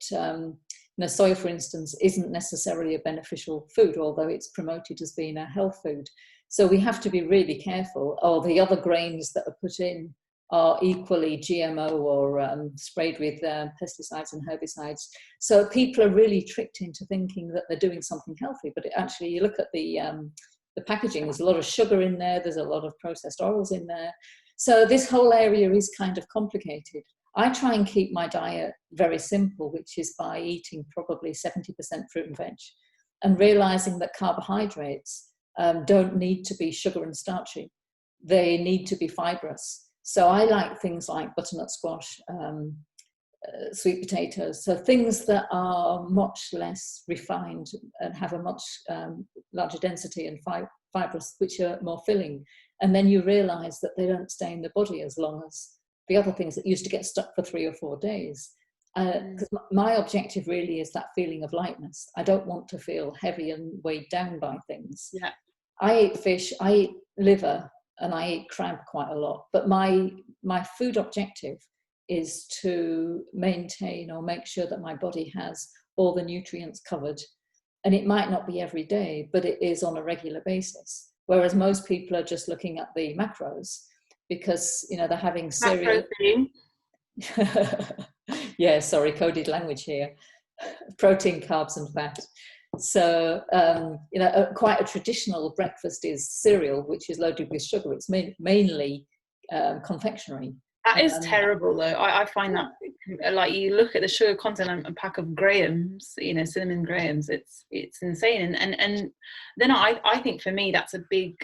soy, for instance, isn't necessarily a beneficial food, although it's promoted as being a health food. So we have to be really careful. Or the other grains that are put in are equally GMO or sprayed with pesticides and herbicides. So people are really tricked into thinking that they're doing something healthy, but actually, you look at the packaging, there's a lot of sugar in there, there's a lot of processed oils in there. So this whole area is kind of complicated. I try and keep my diet very simple, which is by eating probably 70% fruit and veg, and realizing that carbohydrates don't need to be sugar and starchy. They need to be fibrous. So I like things like butternut squash, sweet potatoes, so things that are much less refined and have a much larger density and fibrous, which are more filling. And then you realize that they don't stay in the body as long as the other things that used to get stuck for 3 or 4 days. Because my objective really is that feeling of lightness. I don't want to feel heavy and weighed down by things. Yeah. I eat fish, I eat liver, and I eat crab quite a lot. But my food objective is to maintain or make sure that my body has all the nutrients covered. And it might not be every day, but it is on a regular basis. Whereas most people are just looking at the macros, because they're having cereal. Yeah, sorry, coded language here. Protein, carbs, and fat. So quite a traditional breakfast is cereal, which is loaded with sugar. It's mainly confectionery, That is terrible, though. I find that, like, you look at the sugar content on a pack of Grahams, you know, cinnamon Grahams, it's insane. And then I think for me that's a big.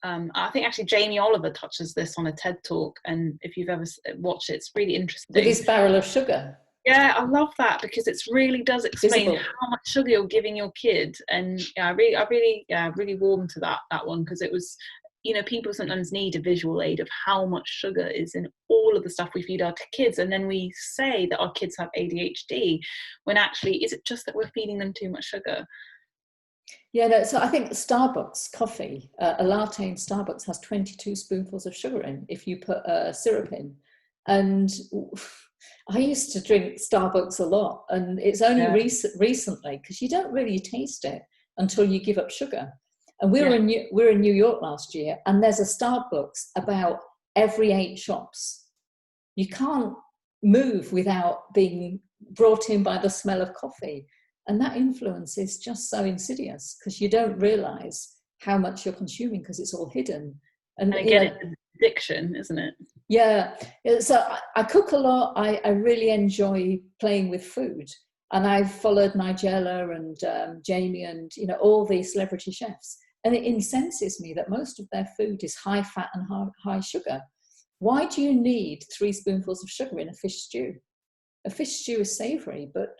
I think actually Jamie Oliver touches this on a TED talk, and if you've ever watched it, it's really interesting. With his barrel of sugar. Yeah, I love that because it really does explain how much sugar you're giving your kid, and I really warmed to that one, because it was, you know, people sometimes need a visual aid of how much sugar is in all of the stuff we feed our kids, and then we say that our kids have ADHD when actually is it just that we're feeding them too much sugar? Yeah, no, so I think Starbucks coffee, a latte in Starbucks has 22 spoonfuls of sugar in if you put syrup in. And I used to drink Starbucks a lot, and it's only recently, because you don't really taste it until you give up sugar. And we were in New York last year, and there's a Starbucks about every 8 shops. You can't move without being brought in by the smell of coffee. And that influence is just so insidious, because you don't realize how much you're consuming because it's all hidden. And again, it's an addiction, isn't it? Yeah. So I cook a lot. I really enjoy playing with food. And I've followed Nigella and Jamie and, you know, all these celebrity chefs. And it incenses me that most of their food is high fat and high sugar. Why do you need 3 spoonfuls of sugar in a fish stew? A fish stew is savory, but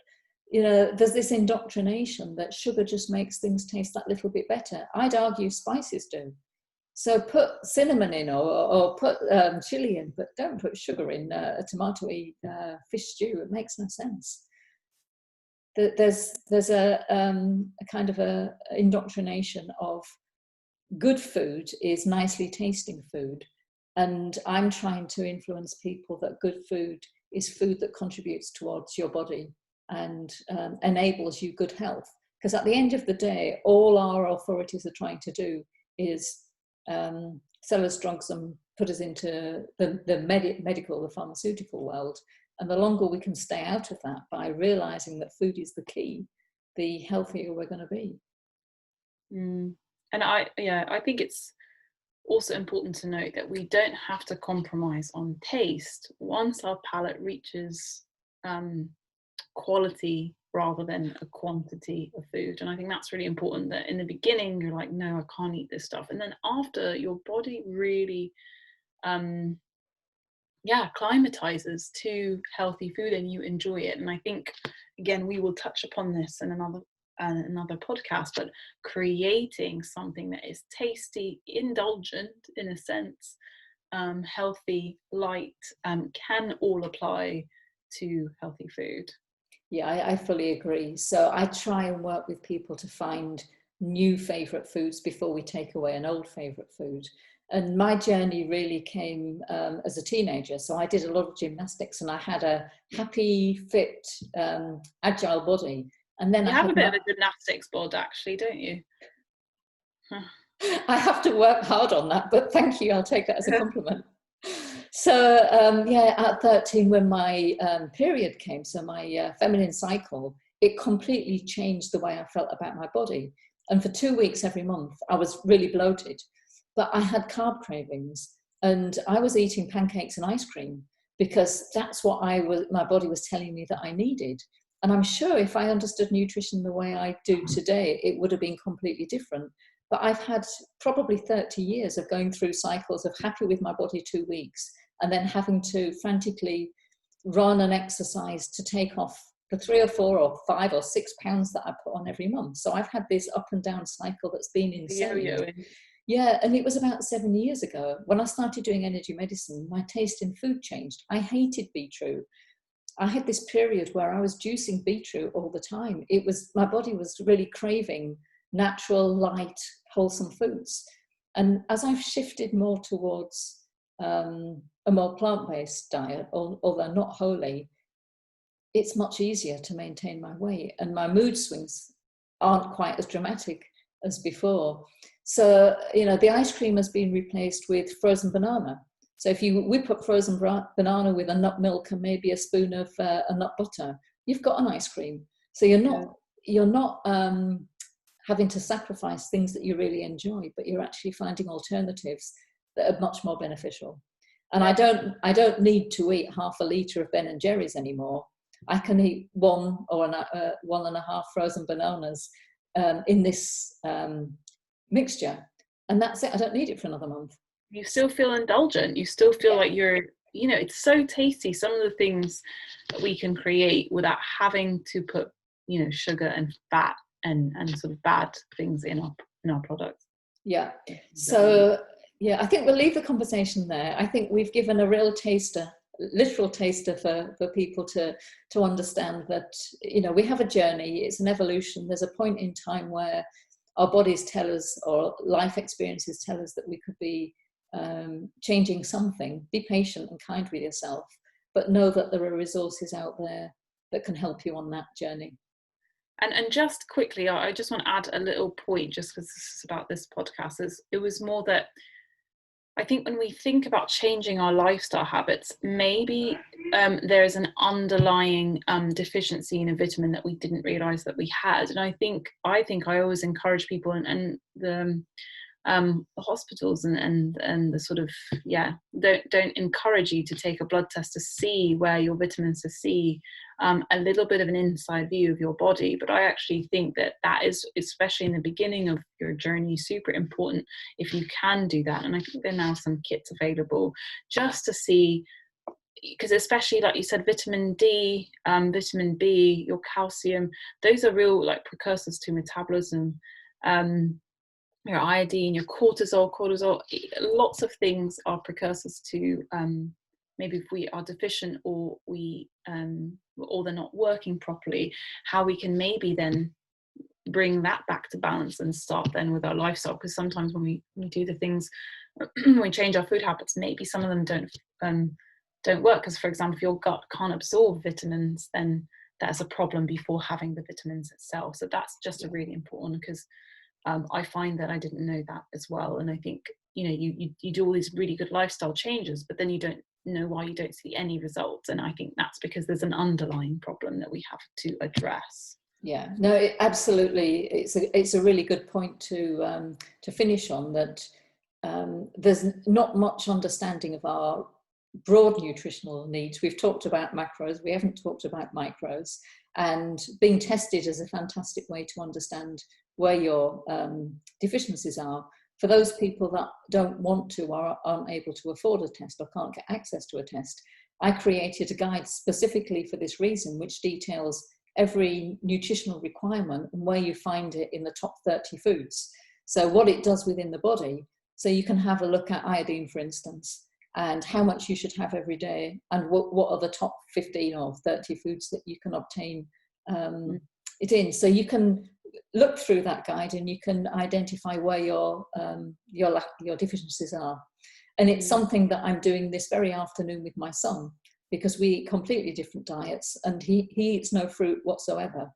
you know, there's this indoctrination that sugar just makes things taste that little bit better. I'd argue spices do. So put cinnamon in or put chili in, but don't put sugar in a tomatoey fish stew. It makes no sense. There's a kind of a indoctrination of good food is nicely tasting food. And I'm trying to influence people that good food is food that contributes towards your body and enables you good health. Because at the end of the day, all our authorities are trying to do is sell us drugs and put us into the medical, the pharmaceutical world. And the longer we can stay out of that by realizing that food is the key, the healthier we're going to be. And I think it's also important to note that we don't have to compromise on taste once our palate reaches quality rather than a quantity of food. And I think that's really important, that in the beginning you're like, no, I can't eat this stuff, and then after your body really acclimatizes to healthy food and you enjoy it. And I think, again, we will touch upon this in another podcast, but creating something that is tasty, indulgent in a sense, healthy, light, can all apply to healthy food. Yeah, I fully agree. So I try and work with people to find new favorite foods before we take away an old favorite food. And my journey really came as a teenager. So I did a lot of gymnastics and I had a happy, fit, agile body. And then you have a bit of a gymnastics bod, actually, don't you? I have to work hard on that, but thank you. I'll take that as a compliment. So at 13, when my period came, so my feminine cycle, it completely changed the way I felt about my body. And for 2 weeks every month, I was really bloated, but I had carb cravings, and I was eating pancakes and ice cream because that's what my body was telling me that I needed. And I'm sure if I understood nutrition the way I do today, it would have been completely different. But I've had probably 30 years of going through cycles of happy with my body 2 weeks and then having to frantically run and exercise to take off the 3 or 4 or 5 or 6 pounds that I put on every month. So I've had this up and down cycle that's been insane. Yeah, and it was about 7 years ago when I started doing energy medicine, my taste in food changed. I hated beetroot. I had this period where I was juicing beetroot all the time. My body was really craving natural, light, wholesome foods. And as I've shifted more towards a more plant-based diet, although not wholly, it's much easier to maintain my weight, and my mood swings aren't quite as dramatic as before. So, the ice cream has been replaced with frozen banana. So if you whip up frozen banana with a nut milk and maybe a spoon of a nut butter, you've got an ice cream. So you're not having to sacrifice things that you really enjoy, but you're actually finding alternatives that are much more beneficial. And I don't need to eat half a litre of Ben and Jerry's anymore. I can eat 1 or 1.5 frozen bananas in this mixture, and that's it. I don't need it for another month. You still feel indulgent. You still feel like you're, it's so tasty. Some of the things that we can create without having to put, sugar and fat and sort of bad things in our products. Yeah. So I think we'll leave the conversation there. I think we've given a real literal taster for people to understand that, we have a journey. It's an evolution. There's a point in time where our bodies tell us, or life experiences tell us, that we could be changing something. Be patient and kind with yourself, but know that there are resources out there that can help you on that journey. And just quickly, I just want to add a little point, just because this is about this podcast. It was more that I think when we think about changing our lifestyle habits, maybe there's an underlying deficiency in a vitamin that we didn't realize that we had. And I think I always encourage people and the hospitals and the sort of, don't encourage you to take a blood test to see where your vitamins, to see a little bit of an inside view of your body. But I actually think that is, especially in the beginning of your journey, super important if you can do that. And I think there are now some kits available just to see, because especially like you said, vitamin D, vitamin B, your calcium, those are real like precursors to metabolism. Your iodine, your cortisol, lots of things are precursors to maybe if we are deficient or they're not working properly, how we can maybe then bring that back to balance and start then with our lifestyle. Because sometimes when we do the things, when we change our food habits, maybe some of them don't work. Because for example, if your gut can't absorb vitamins, then that's a problem before having the vitamins itself. So that's just a really important, because I find that I didn't know that as well. And I think, you do all these really good lifestyle changes, but then you don't know why you don't see any results. And I think that's because there's an underlying problem that we have to address. Yeah, no, absolutely. It's a really good point to finish on, that there's not much understanding of our broad nutritional needs. We've talked about macros, we haven't talked about micros, and being tested is a fantastic way to understand where your deficiencies are. For those people that don't want to or aren't able to afford a test or can't get access to a test, I created a guide specifically for this reason, which details every nutritional requirement and where you find it in the top 30 foods. So what it does within the body. So you can have a look at iodine, for instance, and how much you should have every day, and what are the top 15 or 30 foods that you can obtain it in. So you can look through that guide and you can identify where your deficiencies are. And it's something that I'm doing this very afternoon with my son, because we eat completely different diets, and he eats no fruit whatsoever.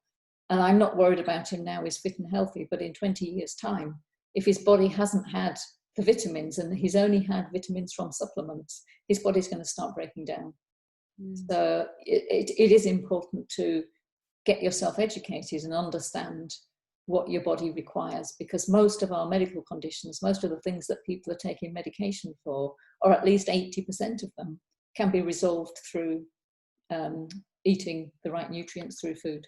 And I'm not worried about him now, he's fit and healthy, but in 20 years' time, if his body hasn't had the vitamins and he's only had vitamins from supplements, his body's going to start breaking down. So it is important to get yourself educated and understand what your body requires, because most of our medical conditions, most of the things that people are taking medication for, or at least 80% of them, can be resolved through eating the right nutrients through food.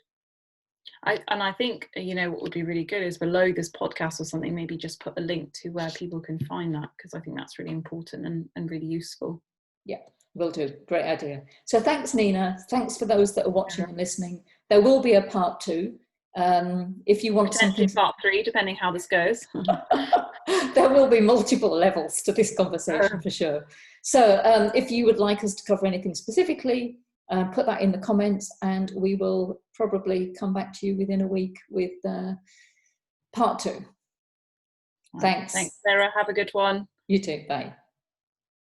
I think, what would be really good is below this podcast or something, maybe just put a link to where people can find that, because I think that's really important and really useful. Yeah, will do. Great idea. So thanks, Nina. Thanks for those that are watching and listening. There will be a part 2. If you want something, part 3, depending how this goes. There will be multiple levels to this conversation for sure. So if you would like us to cover anything specifically, put that in the comments, and we will probably come back to you within a week with part 2. Thanks. Thanks, Sarah. Have a good one. You too. Bye.